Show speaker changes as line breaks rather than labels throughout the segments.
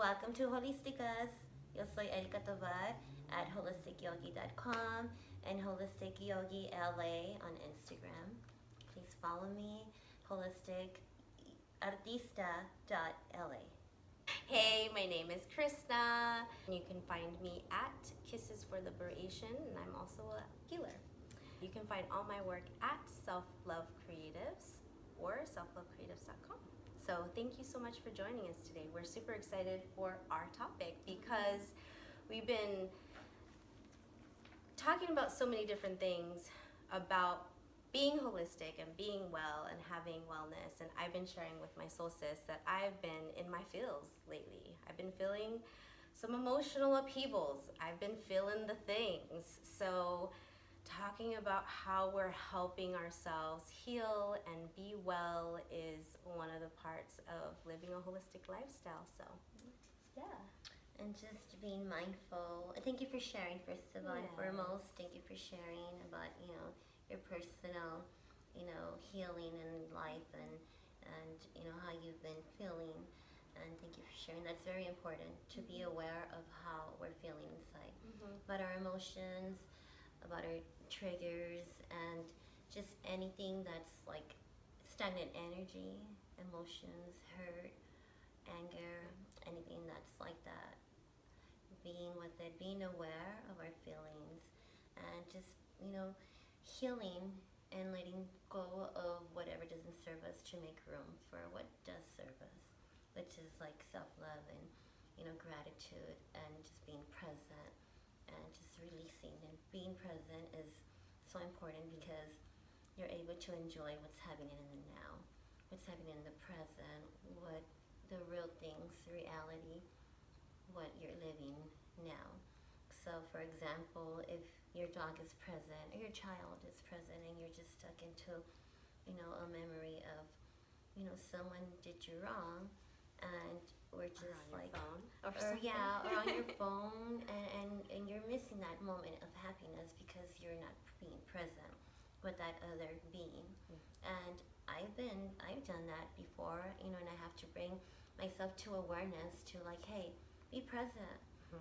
Welcome to Holisticas. Yo soy Erika at holisticyogi.com and Holistic Yogi LA on Instagram. Please follow me, holisticartista.la. Hey, my name is Krisna. You can find me at Kisses for Liberation, and I'm also a healer. You can find all my work at Self Love Creatives or selflovecreatives.com. So thank you so much for joining us today. We're super excited for our topic because we've been talking about so many different things about being holistic and being well and having wellness. And I've been sharing with my soul sis that I've been in my feels lately. I've been feeling some emotional upheavals. I've been feeling the things. So talking about how we're helping ourselves heal and be well is one of the parts of living a holistic lifestyle. So, yeah. And just being mindful. Thank you for sharing, first of all and foremost. Thank you for sharing about, your personal, healing in life and how you've been feeling. And thank you for sharing. That's very important to be aware of how we're feeling inside. About our emotions, about our triggers, and just anything that's like stagnant energy, emotions, hurt, anger, anything that's like that. Being with it, being aware of our feelings, and just, healing and letting go of whatever doesn't serve us to make room for what does serve us, which is like self-love and, gratitude and just being present and just releasing. And being present is so important because you're able to enjoy what's happening in the now, what's happening in the present, what the real things, reality, what you're living now. So for example, if your dog is present or your child is present and you're just stuck into, a memory of, someone did you wrong, and we're just like, or on your phone, and you're missing that moment of happiness because you're not being present with that other being. And I've done that before, and I have to bring myself to awareness to like, hey, be present.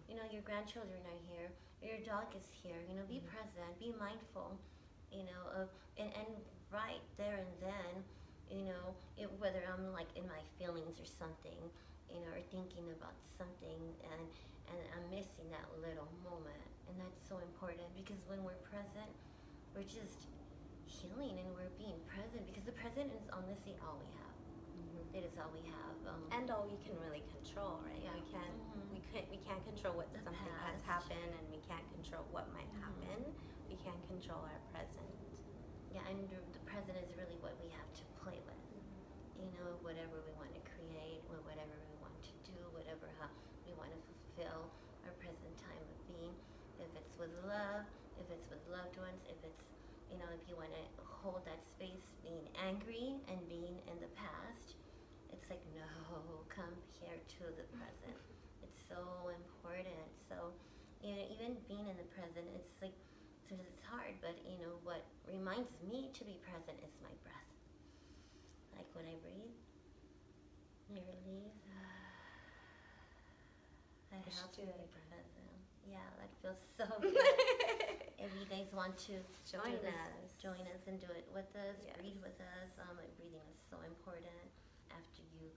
Your grandchildren are here, your dog is here, be present, be mindful, of, and right there and then, whether I'm like in my feelings or something, or thinking about something, and I'm missing that little moment. And that's so important because when we're present, we're just healing and we're being present, because the present is honestly all we have. It is all we have,
and all we can really control, right?
Yeah.
We can't control what something has happened, and we can't control what might happen. We can't control our present.
Yeah, and the present is really what we have to play with. Whatever we want to create, or whatever we want to do, whatever how we want to fulfill our present time of being. If it's with love, if it's with loved ones, if it's, if you want to hold that space, being angry and being in the past, it's like, no, come here to the present. It's so important. So, even being in the present, it's like, so it's hard, but what reminds me to be present is my breath. Like when I breathe, you release. That helps me be present. Yeah, that feels so good. If you guys want to join us and do it with us, breathe with us. Breathing is so important after you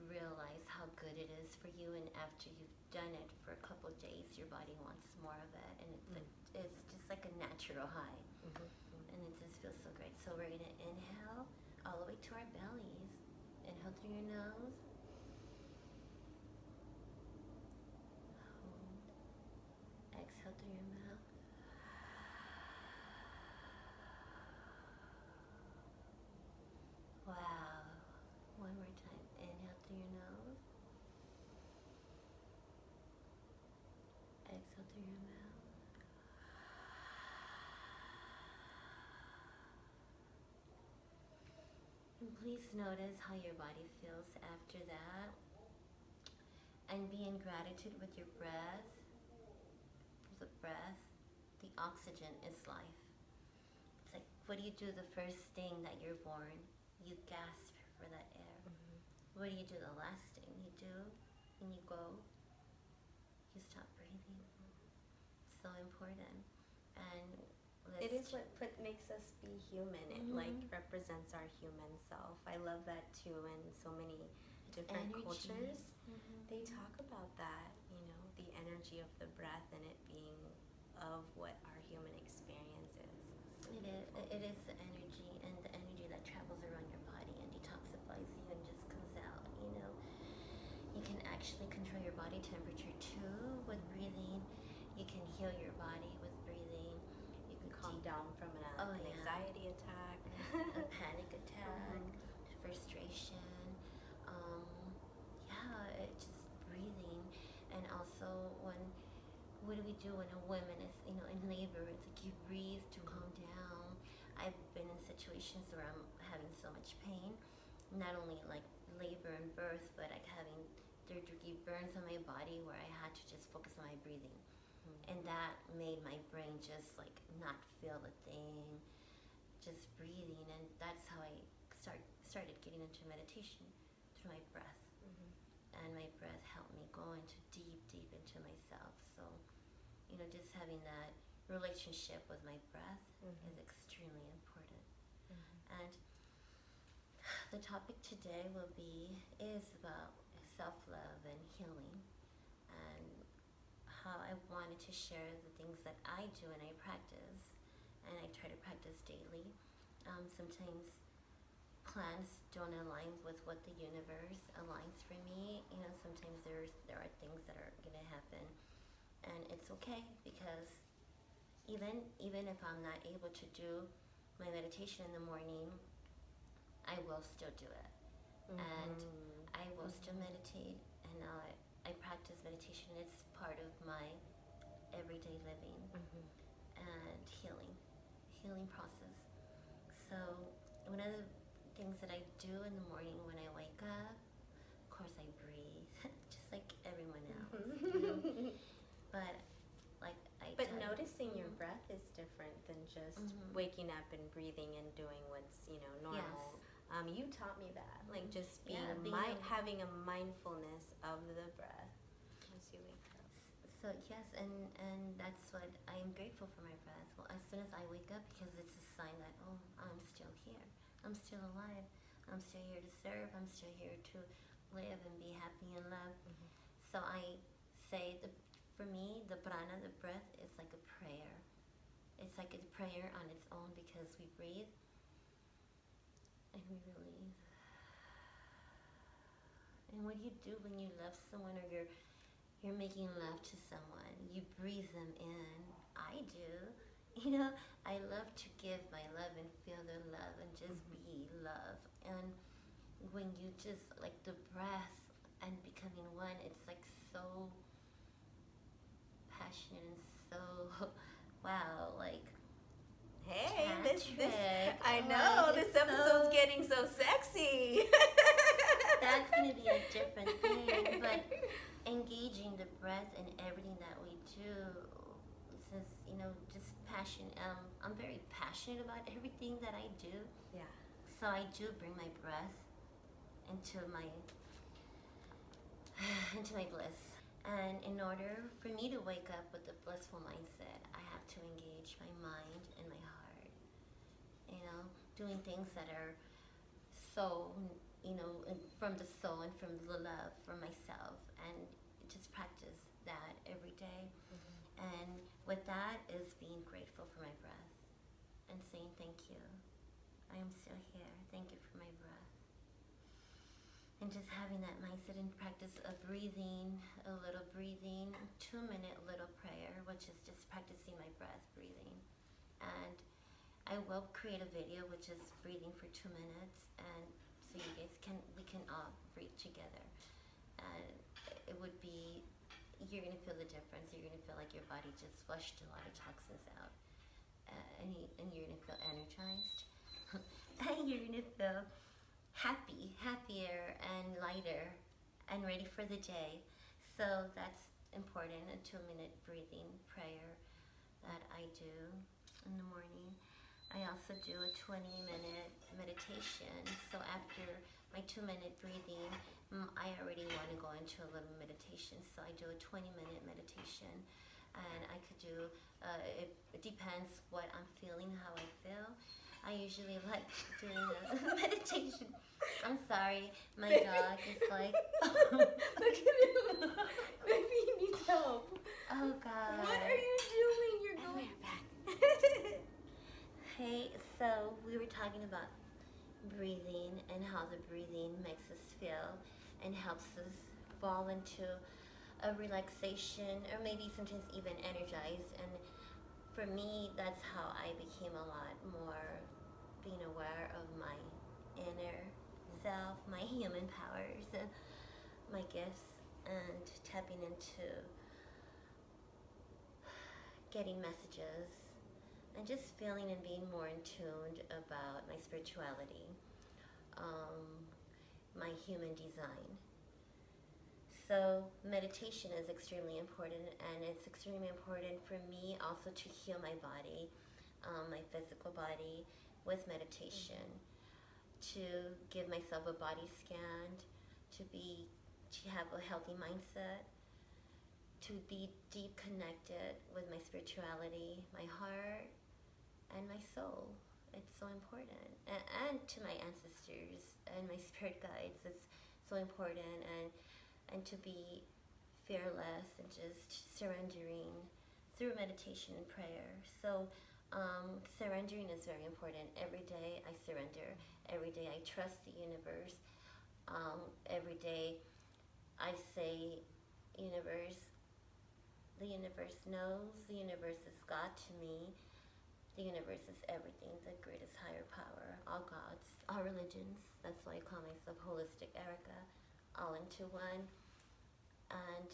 realize how good it is for you, and after you've done it for a couple of days, your body wants more of it, and it's just like a natural high, and it just feels so great. So we're gonna inhale all the way to our bellies. Inhale through your nose. Hold. Exhale through your mouth. Wow. One more time. Inhale through your nose. Exhale through your mouth. And please notice how your body feels after that. And be in gratitude with your breath. The breath, the oxygen is life. It's like, what do you do the first thing that you're born? You gasp for that air.
what do you do the last thing you do when you go? You stop breathing. So important. And
it is what makes us be human. It like represents our human self. I love that too. In so many different cultures, they talk about that. You know, the energy of the breath and it being of what our human experience is.
It is the energy, and the energy that travels around your body and detoxifies you and just comes out. You know, you can actually control your body temperature too with breathing. You can heal your body with breathing. You can
calm down from an anxiety attack,
a panic attack, frustration. It's just breathing. And also what do we do when a woman is, you know, in labor? It's like you breathe to calm down. I've been in situations where I'm having so much pain, not only like labor and birth, but like having third-degree burns on my body where I had to just focus on my breathing. And that made my brain just like not feel a thing, just breathing. And that's how I started getting into meditation, through my breath. And my breath helped me go into deep into myself. So, you know, just having that relationship with my breath is extremely important. And the topic today is about self-love and healing, and how I wanted to share the things that I do and I practice, and I try to practice daily. Sometimes plans don't align with what the universe aligns for me. You know, sometimes there are things that are gonna happen, and it's okay, because even if I'm not able to do my meditation in the morning, I will still do it, and I will still meditate. And now I practice meditation. It's part of my everyday living and healing process. So one of the things that I do in the morning when I wake up, of course I breathe, just like everyone else. You know? But
noticing your breath is different than just waking up and breathing and doing what's, you know, normal.
Yes.
You taught me that, like just having a mindfulness of the breath as you wake up.
So yes, and that's what I am grateful for, my breath. Well, as soon as I wake up, because it's a sign that, oh, I'm still here. I'm still alive. I'm still here to serve. I'm still here to live and be happy and love. So I say, for me, the prana, the breath, is like a prayer. It's like a prayer on its own, because we breathe and we release. And what do you do when you love someone, or you're making love to someone? You breathe them in. I do. You know, I love to give my love and feel their love and just be love. And when you just, like, the breath and becoming one, it's like so passionate and so, wow, like,
hey, this I
like,
know, this episode's getting so sexy.
That's going to be a different thing, but engaging the breath in everything that we do, since, you know, just passion. I'm very passionate about everything that I do.
Yeah.
So I do bring my breath into my bliss. And in order for me to wake up with a blissful mindset, I have to engage my mind and my heart. You know, doing things that are so, you know, from the soul and from the love for myself, and just practice that every day. And with that is being grateful for my breath and saying thank you. I am still here. Thank you for my breath. And just having that mindset and practice of breathing, a little breathing, 2-minute little prayer, which is just practicing my breath, breathing. And I will create a video which is breathing for 2 minutes, and so you guys we can all breathe together. And it would be, you're gonna feel the difference. You're gonna feel like your body just flushed a lot of toxins out, and you're gonna feel energized, and you're gonna feel happier and lighter and ready for the day. So that's important, a 2-minute breathing prayer that I do in the morning. I also do a 20-minute meditation. So after my 2-minute breathing, I already want to go into a little meditation. So I do a 20-minute meditation. And I could do, it depends what I'm feeling, how I feel. I usually like doing a meditation. I'm sorry, my dog is like.
Look at him. Maybe he needs help.
Oh God.
What are you doing? You're going back.
Hey, so we were talking about breathing and how the breathing makes us feel and helps us fall into a relaxation or maybe sometimes even energized. And for me, that's how I became a lot more being aware of my inner self, my human powers, my gifts, and tapping into getting messages and just feeling and being more in tune about my spirituality, my human design. So meditation is extremely important, and it's extremely important for me also to heal my body, my physical body, with meditation, to give myself a body scan, to have a healthy mindset, to be deep connected with my spirituality, my heart, and my soul. It's so important, and to my ancestors and my spirit guides. It's so important, and to be fearless and just surrendering through meditation and prayer. So surrendering is very important. Every day I surrender. Every day I trust the universe. Every day I say, universe, the universe knows, the universe is God to me. The universe is everything, the greatest higher power, all gods, all religions. That's why I call myself Holistic Erika, all into one. And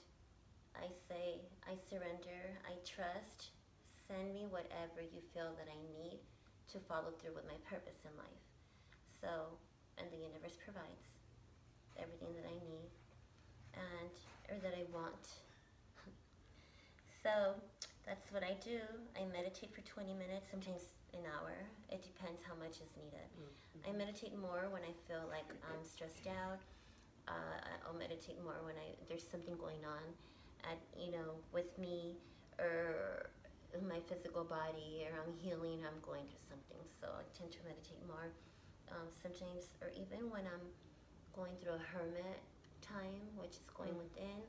I say, I surrender, I trust, send me whatever you feel that I need to follow through with my purpose in life. So, and the universe provides everything that I need or that I want. So that's what I do. I meditate for 20 minutes, sometimes an hour. It depends how much is needed. Mm-hmm. I meditate more when I feel like I'm stressed out. I'll meditate more when there's something going on with me or in my physical body, or I'm healing, or I'm going through something. So I tend to meditate more. Sometimes, or even when I'm going through a hermit time, which is going within,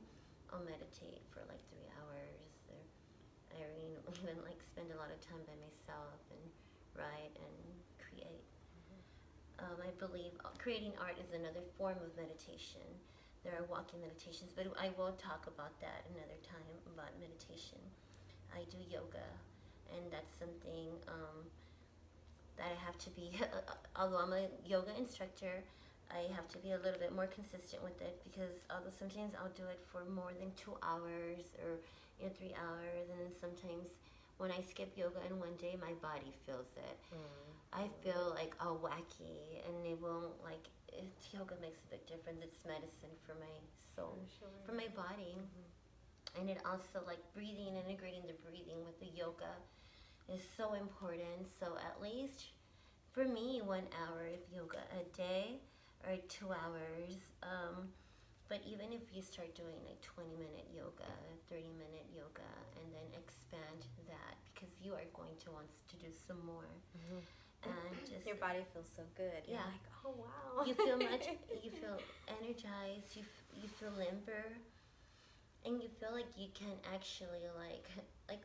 I'll meditate for like 3 hours. I even like spend a lot of time by myself and write and create. I believe creating art is another form of meditation. There are walking meditations, but I will talk about that another time, about meditation. I do yoga, and that's something that I have to be, although I'm a yoga instructor, I have to be a little bit more consistent with it, because although sometimes I'll do it for more than 2 hours or 3 hours, and then sometimes when I skip yoga in one day, my body feels it. I feel like all wacky, and it won't yoga makes a big difference. It's medicine for my soul, for my body. And it also breathing, integrating the breathing with the yoga is so important. So at least for me, 1 hour of yoga a day or 2 hours. But even if you start doing 20-minute yoga, 30-minute yoga, and then expand that, because you are going to want to do some more. And just
your body feels so good.
Yeah.
You're like, oh wow.
You feel energized. You feel limber, and you feel like you can actually like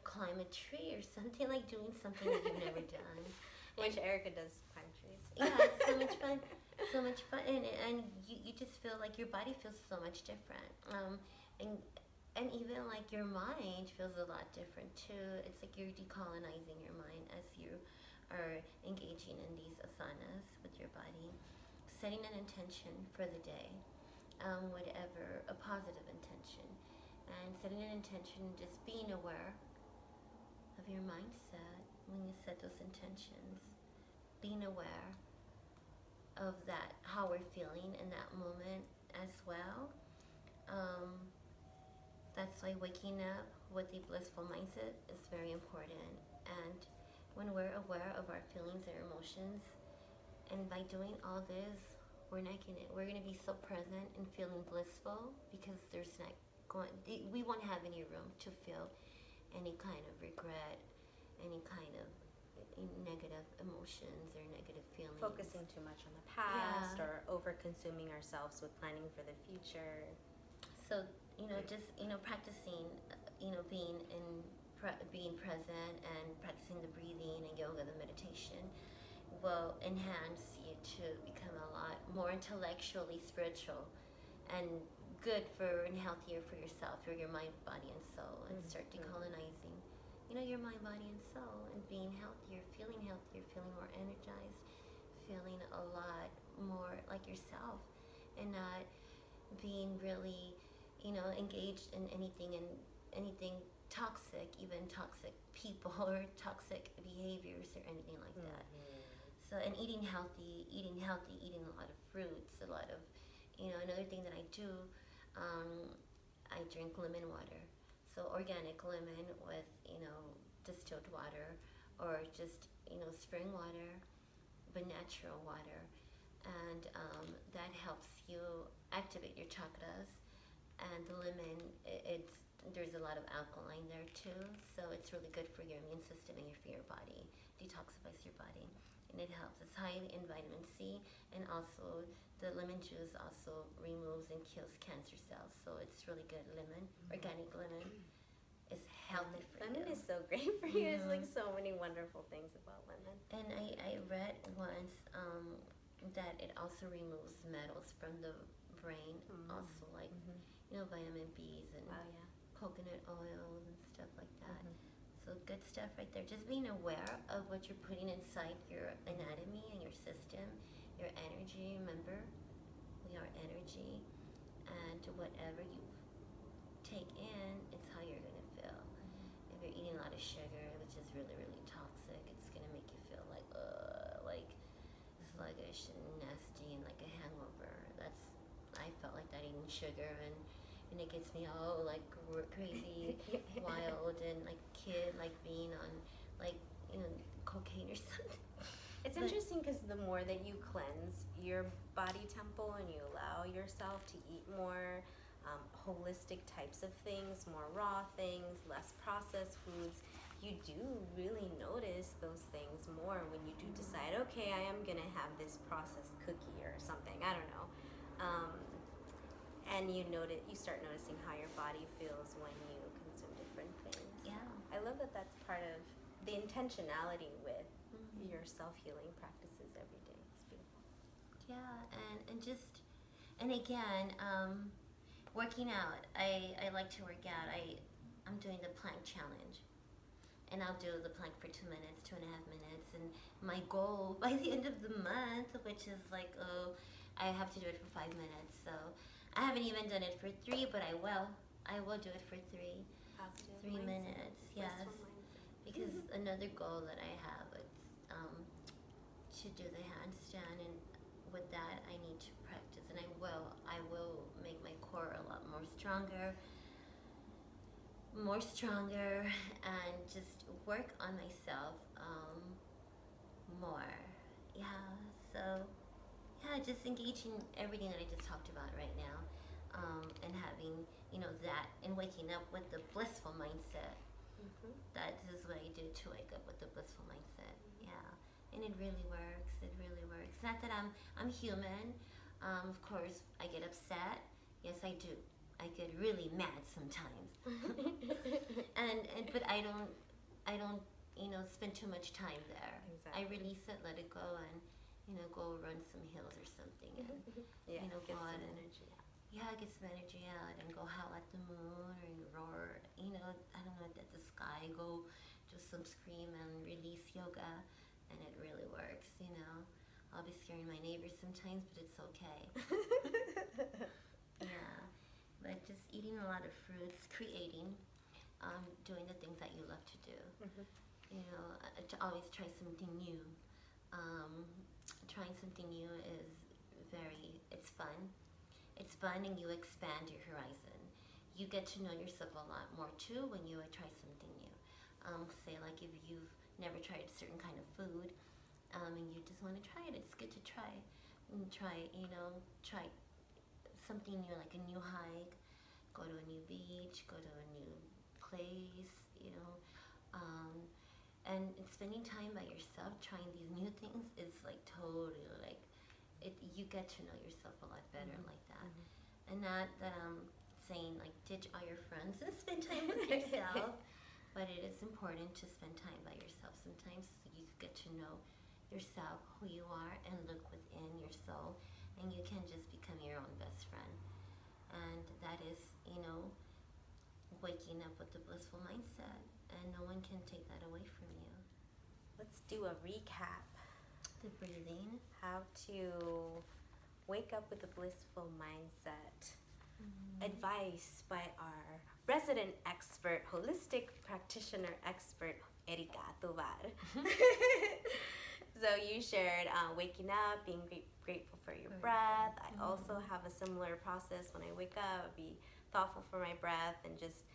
climb a tree or something, like doing something that you've never done.
Which Erika does climb trees.
Yeah, it's so much fun. So much fun, and you just feel like your body feels so much different, and even your mind feels a lot different too. It's like you're decolonizing your mind as you are engaging in these asanas with your body, setting an intention for the day, whatever, a positive intention, and setting an intention, just being aware of your mindset when you set those intentions, being aware of that, how we're feeling in that moment as well. That's why waking up with the blissful mindset is very important. And when we're aware of our feelings and emotions, and by doing all this, we're gonna be so present and feeling blissful because there's not going we won't have any room to feel any kind of regret, any kind of negative emotions or negative feelings.
Focusing too much on the past or over consuming ourselves with planning for the future.
So, just, practicing, being being present and practicing the breathing and yoga, the meditation will enhance you to become a lot more intellectually spiritual and good for and healthier for yourself, for your mind, body, and soul, and start decolonizing, your mind, body, and soul, and being healthier, feeling more energized, feeling a lot more like yourself, and not being really, engaged in anything toxic, even toxic people or toxic behaviors or anything like that. So, and eating healthy, eating a lot of fruits, a lot of, another thing that I do, I drink lemon water. So organic lemon with, distilled water, or just, spring water, but natural water. And that helps you activate your chakras. And the lemon, there's a lot of alkaline there too, so it's really good for your immune system and for your body. Detoxifies your body, and it helps. It's high in vitamin C, and also the lemon juice also removes and kills cancer cells. So it's really good. Lemon, organic lemon, is healthy for you.
Lemon is so great for you. There's like so many wonderful things about lemon.
And I read once that it also removes metals from the brain, also like vitamin B's and coconut oils and stuff like that. So good stuff right there. Just being aware of what you're putting inside your anatomy and your system, your energy. Remember, we are energy, and whatever you take in, it's how you're gonna feel. If you're eating a lot of sugar, which is really, really toxic, it's gonna make you feel like sluggish and nasty and like a hangover. I felt like that eating sugar, and it gets me all like crazy, wild, and like kid, like being on like cocaine or something.
It's interesting because the more that you cleanse your body temple and you allow yourself to eat more holistic types of things, more raw things, less processed foods, you do really notice those things more when you do decide, okay, I am gonna have this processed cookie or something, I don't know. And you start noticing how your body feels when you consume different things.
Yeah.
I love that that's part of the intentionality with your self-healing practices every day. It's beautiful.
Yeah, and again, working out. I like to work out. I'm doing the plank challenge, and I'll do the plank for 2 minutes, 2.5 minutes, and my goal by the end of the month, which is like, I have to do it for 5 minutes. So I haven't even done it for 3, but I will. I will do it for 3.
Positive
3
mindset.
minutes, yes. Because another goal that I have is to do the handstand, and with that I need to practice, and I will make my core a lot more stronger, and just work on myself more. Just engaging everything that I just talked about right now, and having that, and waking up with the blissful mindset. That is what I do to wake up with the blissful mindset. And it really works. Not that I'm human. Of course I get upset. Yes, I do. I get really mad sometimes. But I don't spend too much time there.
Exactly.
I release it, let it go, and go run some hills or something, and
get
go out
some
and
energy out.
get some energy out, and go howl at the moon or roar, I don't know, at the sky, go do some scream and release yoga, and it really works. I'll be scaring my neighbors sometimes, but it's okay. But just eating a lot of fruits, creating, doing the things that you love to do. To always try something new. Trying something new is it's fun. It's fun, and you expand your horizon. You get to know yourself a lot more too when you try something new. Say like if you've never tried a certain kind of food, and you just want to try it, it's good to try. try something new, like a new hike, go to a new beach, go to a new place, um, and spending time by yourself, trying these new things is like totally like you get to know yourself a lot better like that. And not that I'm saying like ditch all your friends and spend time with yourself, but it is important to spend time by yourself sometimes so you get to know yourself, who you are, and look within your soul, and you can just become your own best friend. And that is, waking up with the blissful mindset, and no one can take that away from you.
Let's do a recap.
The breathing.
How to wake up with a blissful mindset. Advice by our resident expert, holistic practitioner expert, Erika. So you shared waking up, being grateful for your breath. I also have a similar process. When I wake up, be thoughtful for my breath and just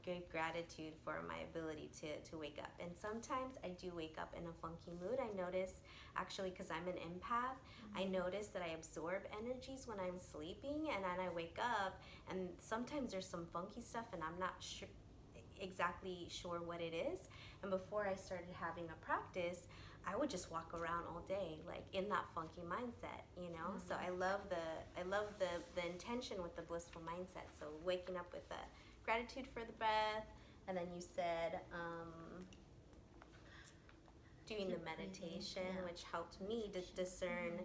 give gratitude for my ability to wake up. And sometimes I do wake up in a funky mood. I notice, actually, because I'm an empath, I notice that I absorb energies when I'm sleeping, and then I wake up, and sometimes there's some funky stuff, and I'm not exactly sure what it is. And before I started having a practice, I would just walk around all day like in that funky mindset, So I love the intention with the blissful mindset. So waking up with the gratitude for the breath, and then you said doing the meditation, which helped me to discern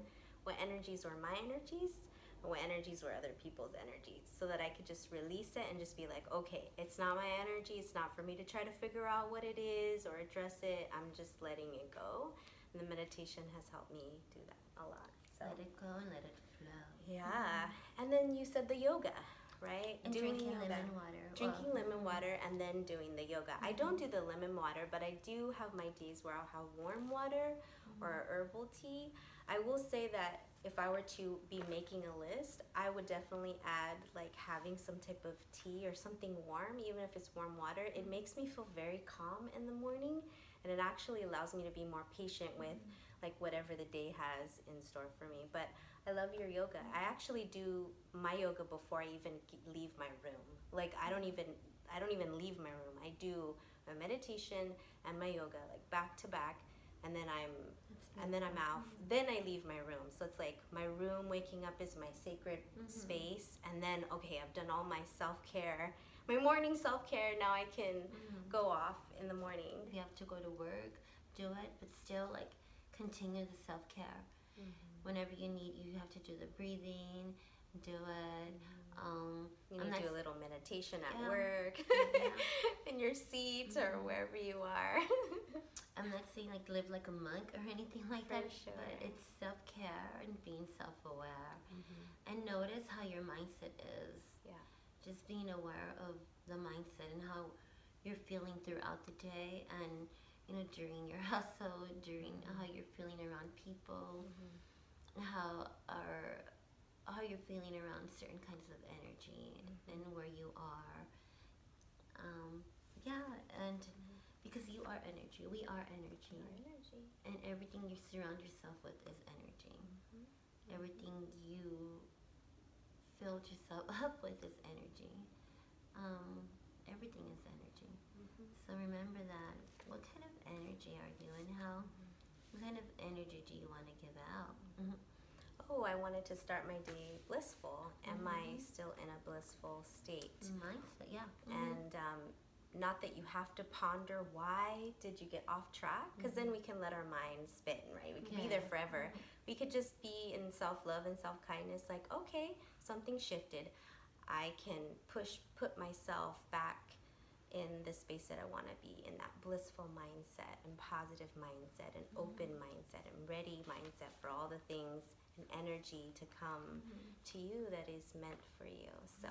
what energies were my energies and what energies were other people's energies, so that I could just release it and just be like, okay, it's not my energy, it's not for me to try to figure out what it is or address it, I'm just letting it go. And the meditation has helped me do that a lot. So
let it go and let it flow.
Yeah. And then you said the yoga, right?
And drinking lemon water.
Drinking lemon water and then doing the yoga. I don't do the lemon water, but I do have my days where I'll have warm water or herbal tea. I will say that if I were to be making a list, I would definitely add like having some type of tea or something warm, even if it's warm water. It makes me feel very calm in the morning, and it actually allows me to be more patient with like whatever the day has in store for me. But I love your yoga. I actually do my yoga before I even leave my room. Like I don't even leave my room. I do my meditation and my yoga like back to back, and then I'm out. Then I leave my room. So it's like my room, waking up is my sacred space, and then okay, I've done all my self-care, my morning self-care. Now I can go off in the morning.
If you have to go to work, do it, but still like continue the self-care. Whenever you need, you have to do the breathing, do it.
You need to do a little meditation at work, in your seat or wherever you are.
I'm not saying like live like a monk or anything like that,
sure.
but it's self-care and being self-aware. And notice how your mindset is.
Yeah.
Just being aware of the mindset and how you're feeling throughout the day, and during your hustle, during how you're feeling around people, how you're feeling around certain kinds of energy and where you are. And because you are energy, we are energy. And everything you surround yourself with is energy. Everything you filled yourself up with is energy. Everything is energy. So remember that. What kind of energy are you, and what kind of energy do you want to give out?
Oh, I wanted to start my day blissful. Am I still in a blissful state?
Mindset, yeah.
And not that you have to ponder why did you get off track, because then we can let our mind spin, right? We can be there forever. We could just be in self-love and self-kindness, like, okay, something shifted. I can put myself back in the space that I want to be, in that blissful mindset and positive mindset and open mindset and ready mindset for all the things and energy to come to you that is meant for you. So,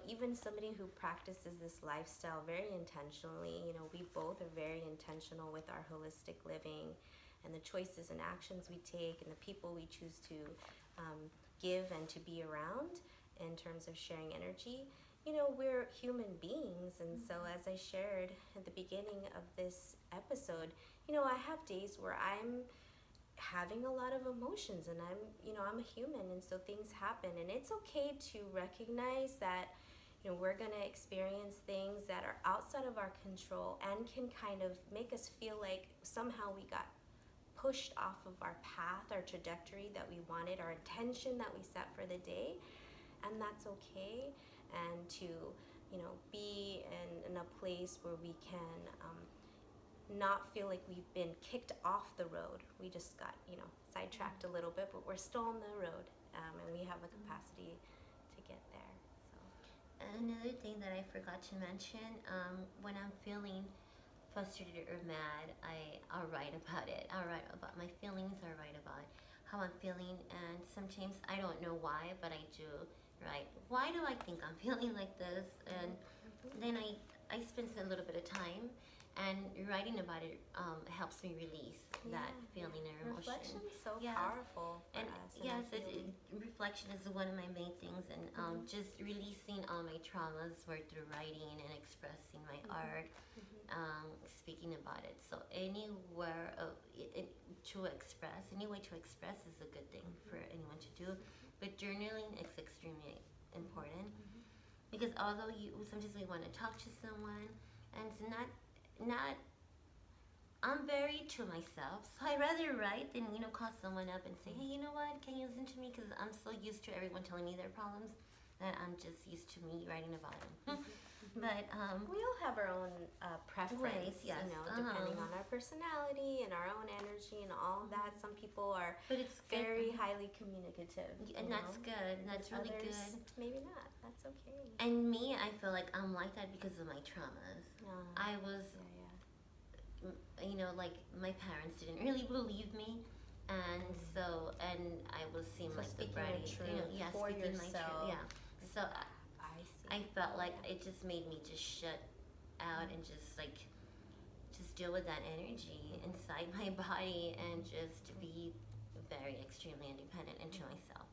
even somebody who practices this lifestyle very intentionally, we both are very intentional with our holistic living and the choices and actions we take and the people we choose to give and to be around in terms of sharing energy. We're human beings, and so as I shared at the beginning of this episode, I have days where I'm having a lot of emotions, and I'm a human, and so things happen, and it's okay to recognize that we're going to experience things that are outside of our control and can kind of make us feel like somehow we got pushed off of our path, our trajectory that we wanted, our intention that we set for the day, and that's okay. And to be in a place where we can not feel like we've been kicked off the road. We just got sidetracked a little bit, but we're still on the road, and we have the capacity to get there. So
another thing that I forgot to mention, when I'm feeling frustrated or mad, I'll write about it. I'll write about my feelings. I'll write about how I'm feeling, and sometimes I don't know why, but I do write. Why do I think I'm feeling like this? And then I spend a little bit of time, and writing about it helps me release that feeling or emotion.
Reflection is so powerful for
and
us.
yes, reflection is one of my main things, and just releasing all my traumas were through writing and expressing my art, speaking about it. So anywhere to express, any way to express is a good thing for anyone to do. But journaling is extremely important because although sometimes we want to talk to someone, and it's not. I'm very to myself, so I rather write than call someone up and say, hey, you know what? Can you listen to me? Because I'm so used to everyone telling me their problems that I'm just used to me writing about them. But
we all have our own preference,
yes.
Depending on our personality and our own energy and all of that. Some people are very highly communicative,
and that's good. That's really
others,
good.
Maybe not. That's okay.
And me, I feel like I'm like that because of my traumas. I was, like my parents didn't really believe me, and so I was seen like the bratty,
speaking
my truth, So I felt like it just made me just shut out and just deal with that energy inside my body and just be very extremely independent into myself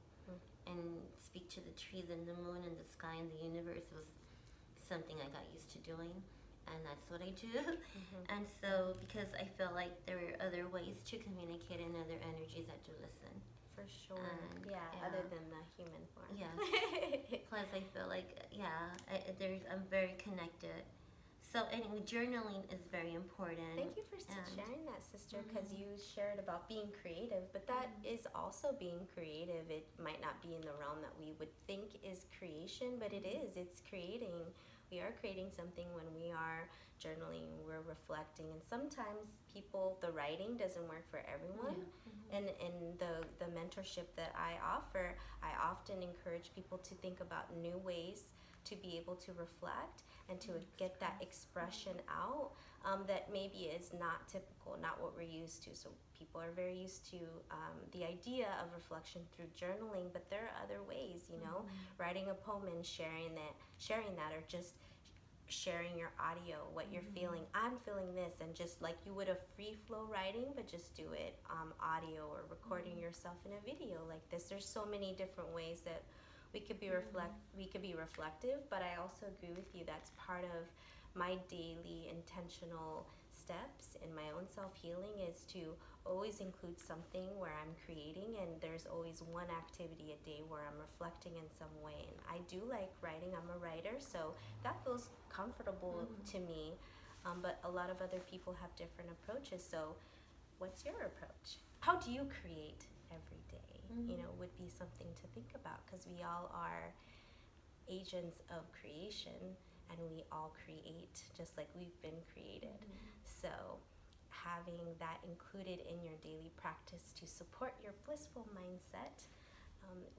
and speak to the trees and the moon and the sky and the universe was something I got used to doing, and that's what I do. And so because I feel like there are other ways to communicate and other energies that do listen.
For sure. Other than the human form.
Yes. Plus I feel like I'm very connected. So anyway, journaling is very important.
Thank you for sharing that, sister, because you shared about being creative, but that is also being creative. It might not be in the realm that we would think is creation, but it is. It's creating. We are creating something when we are journaling, we're reflecting, and sometimes the writing doesn't work for everyone. And in the mentorship that I offer, I often encourage people to think about new ways to be able to reflect and to get that expression out that maybe is not typical, not what we're used to. So people are very used to the idea of reflection through journaling, but there are other ways, writing a poem and sharing that, or just sharing your audio, what you're feeling. I'm feeling this, and just like you would a free flow writing, but just do it audio, or recording yourself in a video like this. There's so many different ways that we could be reflective, but I also agree with you. That's part of my daily intentional steps in my own self-healing, is to always include something where I'm creating, and there's always one activity a day where I'm reflecting in some way. And I do like writing. I'm a writer, so that feels comfortable to me, but a lot of other people have different approaches. So what's your approach? How do you create every day? Would be something to think about, because we all are agents of creation, and we all create just like we've been created. So having that included in your daily practice to support your blissful mindset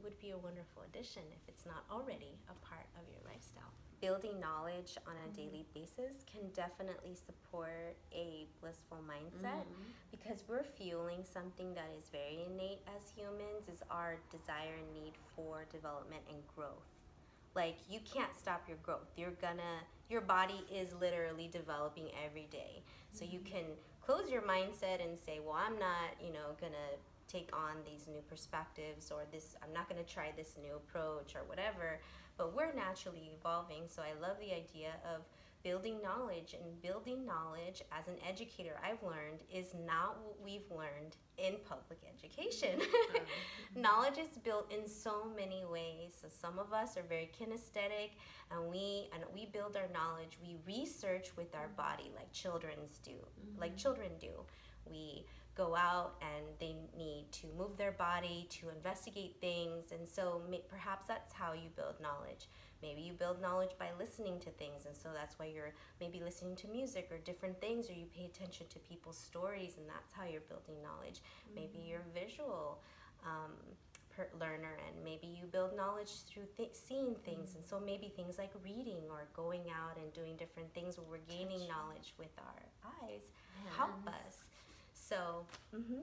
would be a wonderful addition if it's not already a part of your lifestyle. Building knowledge on a daily basis can definitely support a blissful mindset, because we're fueling something that is very innate as humans, is our desire and need for development and growth. Like, you can't stop your growth. Your body is literally developing every day. So you can close your mindset and say, well, I'm not, gonna take on these new perspectives, or I'm not gonna try this new approach or whatever, but we're naturally evolving. So I love the idea of building knowledge. And building knowledge, as an educator, I've learned, is not what we've learned in public education. Knowledge is built in so many ways. So some of us are very kinesthetic, and we build our knowledge. We research with our body like children do. We go out and they need to move their body to investigate things, and so perhaps that's how you build knowledge. Maybe you build knowledge by listening to things, and so that's why you're maybe listening to music or different things, or you pay attention to people's stories, and that's how you're building knowledge. Maybe you're a visual learner, and maybe you build knowledge through seeing things, and so maybe things like reading or going out and doing different things where we're gaining knowledge with our eyes help us. So,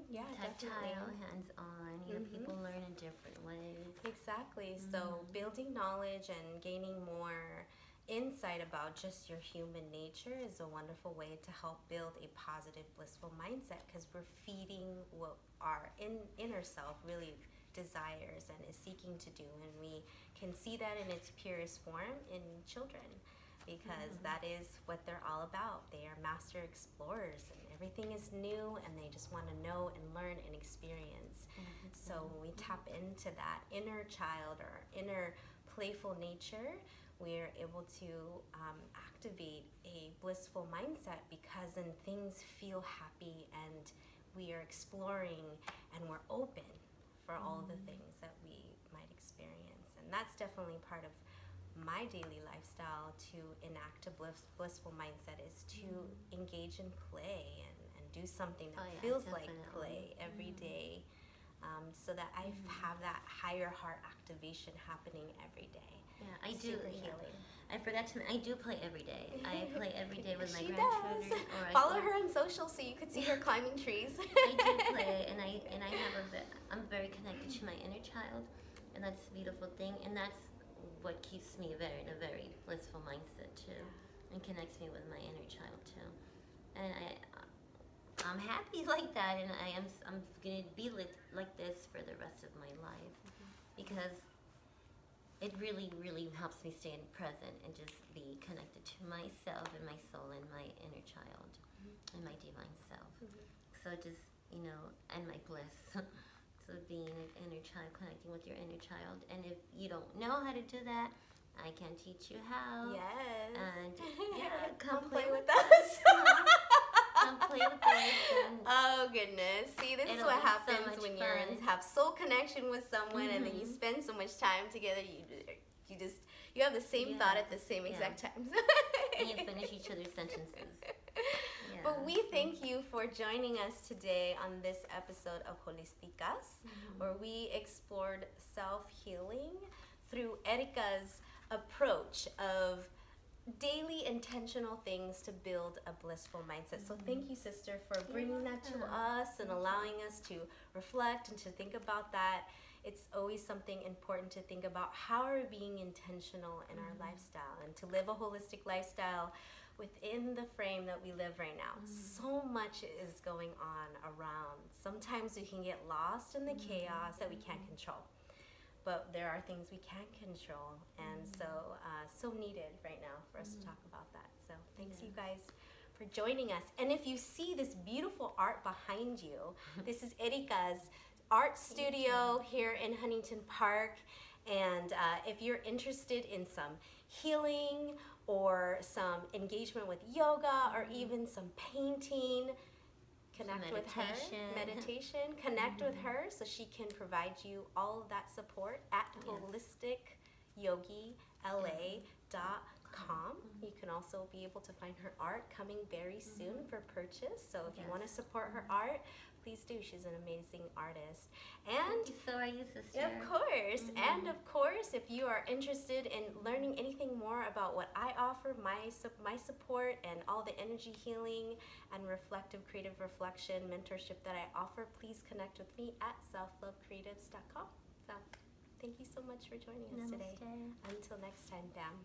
yeah,
tactile,
definitely.
hands-on. People learn in different ways.
Exactly. So, building knowledge and gaining more insight about just your human nature is a wonderful way to help build a positive, blissful mindset, because we're feeding what our inner self really desires and is seeking to do, and we can see that in its purest form in children, because that is what they're all about. They are master explorers, and everything is new, and they just want to know and learn and experience. So when we tap into that inner child or inner playful nature, we're able to activate a blissful mindset, because then things feel happy, and we are exploring, and we're open for all the things that we might experience. And that's definitely part of my daily lifestyle, to enact a blissful mindset, is to engage in play and do something that feels like play every day, so that I have that higher heart activation happening every day.
Yeah, I do.
Super healing.
I forgot to. I do play every day. I play every day with my
She
grandchildren.
does.
Or
Follow her on social so you could see her climbing trees.
I do play, and I have I'm very connected to my inner child, and that's a beautiful thing, and that's what keeps me in a very blissful mindset too, and connects me with my inner child too. And I'm happy like that, and I'm gonna be like this for the rest of my life, because it really, really helps me stay present and just be connected to myself and my soul and my inner child and my divine self. So just, and my bliss. So being an inner child, connecting with your inner child. And if you don't know how to do that, I can teach you how.
Yes.
And
come play with us.
Come play with us.
Oh goodness! See, this is what happens when you have soul connection with someone, and then you spend so much time together. You have the same thought at the same exact times.
And you finish each other's sentences. Yeah.
But we thank you for joining us today on this episode of Holisticas, where we explored self-healing through Erika's approach of daily intentional things to build a blissful mindset. So thank you, sister, for bringing that to us and allowing us to reflect and to think about that. It's always something important to think about. How are we being intentional in our lifestyle, and to live a holistic lifestyle within the frame that we live right now? So much is going on around. Sometimes we can get lost in the chaos that we can't control. But there are things we can control, and so needed right now for us to talk about that. So thanks you guys for joining us. And if you see this beautiful art behind you, this is Erika's art studio here in Huntington Park. And if you're interested in some healing or some engagement with yoga or even some painting, connect with her, meditation, connect with her so she can provide you all of that support at holisticyogiLA.com. You can also be able to find her art coming very soon for purchase. So if you want to support her art, please do. She's an amazing artist. And
so are you, sister.
Of course. And of course, if you are interested in learning anything more about what I offer, my support and all the energy healing and reflective creative reflection mentorship that I offer, please connect with me at selflovecreatives.com. So thank you so much for joining us today. Until next time, Bam.